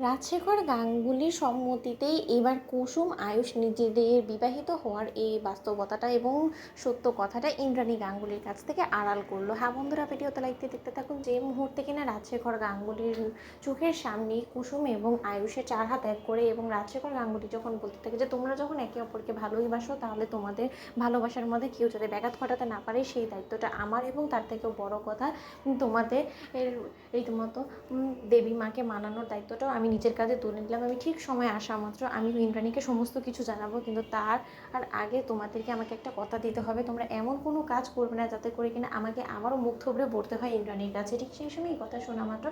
রাজশেখর গাঙ্গুলির সম্মতিতেই এবার কুসুম আয়ুষ নিজেদের বিবাহিত হওয়ার এই বাস্তবতাটা এবং সত্য কথাটা ইন্দ্রাণী গাঙ্গুলির কাছ থেকে আড়াল করলো। হ্যাঁ বন্ধুরা, ভিডিওতে লাইক দেখতে থাকুন। যে মুহূর্তে কিনা রাজশেখর গাঙ্গুলির চোখের সামনে কুসুম এবং আয়ুষের চার হাত এক করে এবং রাজশেখর গাঙ্গুলি যখন বলতে থাকে যে তোমরা যখন একে অপরকে ভালোবাসো তাহলে তোমাদের ভালোবাসার মধ্যে কেউ যাতে ব্যাঘাত ঘটাতে না পারে সেই দায়িত্বটা আমার, এবং তার থেকেও বড় কথা তোমাদের রীতিমতো দেবী মাকে মানানোর দায়িত্বটাও আমি নিজের কাছে তুলে নিলাম। আমি ঠিক সময় আসা মাত্র আমি ইন্দ্রাণীকে সমস্ত কিছু জানাবো, কিন্তু তার আগে তোমাদেরকে আমাকে একটা কথা দিতে হবে। তোমরা এমন কোনো কাজ করবে না যাতে করে কিনা আমাকে আবারও মুখ থুবড়ে পড়তে হয় ইন্দ্রাণীর কাছে। ঠিক সেই সময় এই কথা শোনা মাত্র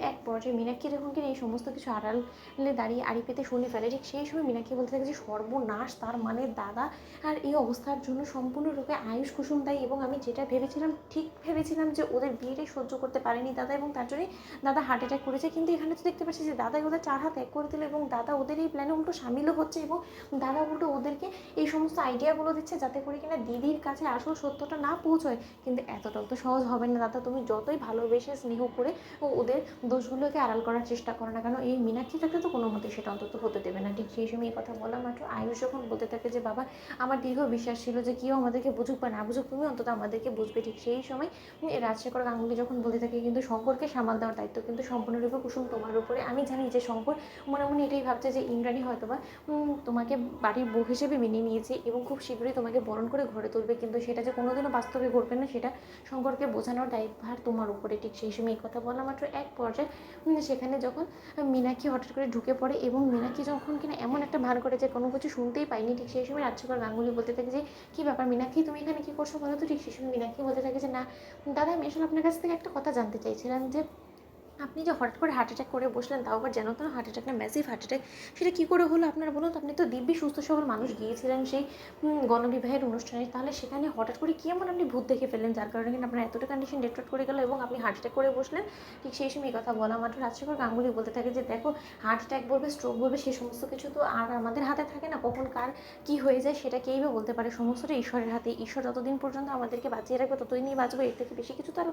এক পর্যায়ে মীনাক্ষী যখন কিনা এই সমস্ত কিছু আড়ালে দাঁড়িয়ে আড়ি পেতে শুনে ফেলে, ঠিক সেই সময় মীনাক্ষী বলতে থাকে যে সর্বনাশ, তার মানে দাদা আর এই অবস্থার জন্য সম্পূর্ণরূপে আয়ুষ কুসুম দায়ী। এবং আমি যেটা ভেবেছিলাম, ঠিক ভেবেছিলাম যে ওদের বিয়েটাই সহ্য করতে পারেনি দাদা এবং তার জন্যই দাদা হার্ট অ্যাটাক করেছে। কিন্তু এখানে তো দেখতে পাচ্ছি যে দাদাই ওদের চার হাত এক করে দিল এবং দাদা ওদের এই প্ল্যানে উল্টো সামিলও হচ্ছে এবং দাদা উল্টো ওদেরকে এই সমস্ত আইডিয়াগুলো দিচ্ছে যাতে করে কিনা দিদির কাছে আসল সত্যটা না পৌঁছয়। কিন্তু এতটাও তো সহজ হবে না দাদা, তুমি যতই ভালোবেসে স্নেহ করে ওদের দোষগুলোকে আড়াল করার চেষ্টা করো না কেন, এই মীনাক্ষী থাকলে তো কোনো মতেই সেটা অন্তত হতে দেবে না। ঠিক সেই সময় এই কথা বলা মাত্র আয়ুষ যখন বলতে থাকে যে বাবা, আমার দীর্ঘ বিশ্বাস ছিল যে কেউ আমাদেরকে বুঝুক বা না বুঝুক, তুমি অন্তত আমাদেরকে বুঝবে। ঠিক সেই সময় রাজশেখর গাঙ্গুলি যখন বলতে থাকে কিন্তু শঙ্করকে সামাল দেওয়ার দায়িত্ব কিন্তু সম্পূর্ণরূপে কুসুম তোমার উপরে। আমি জানি যে শঙ্কর মনে মনে এটাই ভাবছে যে ইন্দ্রাণী হয়তোবা তোমাকে বাড়ির বউ হিসেবে মেনে নিয়েছে এবং খুব শীঘ্রই তোমাকে বরণ করে ঘরে তুলবে, কিন্তু সেটা যে কোনোদিনও বাস্তবে ঘটবে না সেটা শঙ্করকে বোঝানোর দায়িত্বভার তোমার উপরে। ঠিক সেই সময় এই কথা বলা মাত্র এক পর্যায়ে সেখানে যখন মীনাক্ষী হঠাৎ করে ঢুকে পড়ে এবং মীনাক্ষী যখন কিনা এমন একটা ভান করে যে কোনো কিছু শুনতেই পাইনি, ঠিক সেই সময় রাজশেখর গাঙ্গুলি বলতে থাকে যে কী ব্যাপার মীনাক্ষী, তুমি এখানে কী করছো বলো তো। ঠিক সেই সময় মীনাক্ষী বলতে থাকে যে না দাদা, আমি আসলে আপনার কাছ থেকে একটা কথা জানতে চাইছিলাম যে আপনি যে হঠাৎ করে হার্ট অ্যাটাক করে বসলেন, তাও আবার যেন তেন হার্ট অ্যাটাক না, ম্যাসিভ হার্ট অ্যাটাক, সেটা কী করে হলো আপনারা বলুন তো। আপনি তো দিব্যি সুস্থ সবল মানুষ, গিয়েছিলেন সেই গণবিবাহের অনুষ্ঠানে, তাহলে সেখানে হঠাৎ করে কী এমন আপনি ভূত দেখে ফেললেন যার কারণে কিন্তু আপনার এতটা কন্ডিশন ডেট্রট করে গেল এবং আপনি হার্ট অ্যাটাক করে বসলেন। ঠিক সেই সময় এই কথা বলা মাত্র রাজশেখর গাঙ্গুলি বলতে থাকে যে দেখো, হার্ট অ্যাটাক বলবে, স্ট্রোক বলবে, সেই সমস্ত কিছু তো আর আমাদের হাতে থাকে না। কখন কার কী হয়ে যায় সেটা কেই বা বলতে পারে, সমস্তটা ঈশ্বরের হাতে। ঈশ্বর যতদিন পর্যন্ত আমাদেরকে বাঁচিয়ে রাখবে ততদিনই বাঁচবে, এর থেকে বেশি কিছু তো আর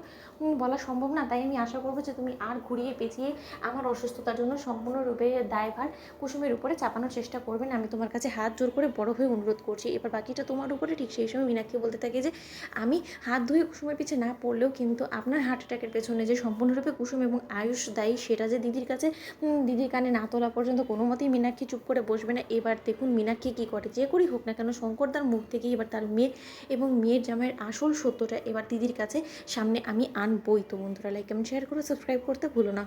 বলা সম্ভব না। তাই আমি আশা করবো যে তুমি আর ঘুরিয়ে পেঁচিয়ে আমার অসুস্থতার জন্য সম্পূর্ণরূপে দায়ভার কুসুমের উপরে চাপানোর চেষ্টা করবেন। আমি তোমার কাছে হাত জোর করে বড় হয়ে অনুরোধ করছি, এবার বাকিটা তোমার উপরে। ঠিক সেই সময় মীনাক্ষী বলতে থাকে যে আমি হাত ধুয়ে কুসুমের পিছে না পড়লেও কিন্তু আপনার হার্ট অ্যাটাকের পেছনে যে সম্পূর্ণরূপে কুসুম এবং আয়ুষ দায়ী সেটা যে দিদির কাছে দিদির কানে না তোলা পর্যন্ত কোনো মতেই মীনাক্ষী চুপ করে বসবে না। এবার দেখুন মীনাক্ষী কী করে, যে করেই হোক না কেন শঙ্করদার মুখ থেকে এবার তার মেয়ের এবং মেয়ের জামাইয়ের আসল সত্যটা এবার দিদির কাছে সামনে আমি আনবই। তো বন্ধুরা, লাইক কমেন্ট শেয়ার করে সাবস্ক্রাইব করতে ভুলো না।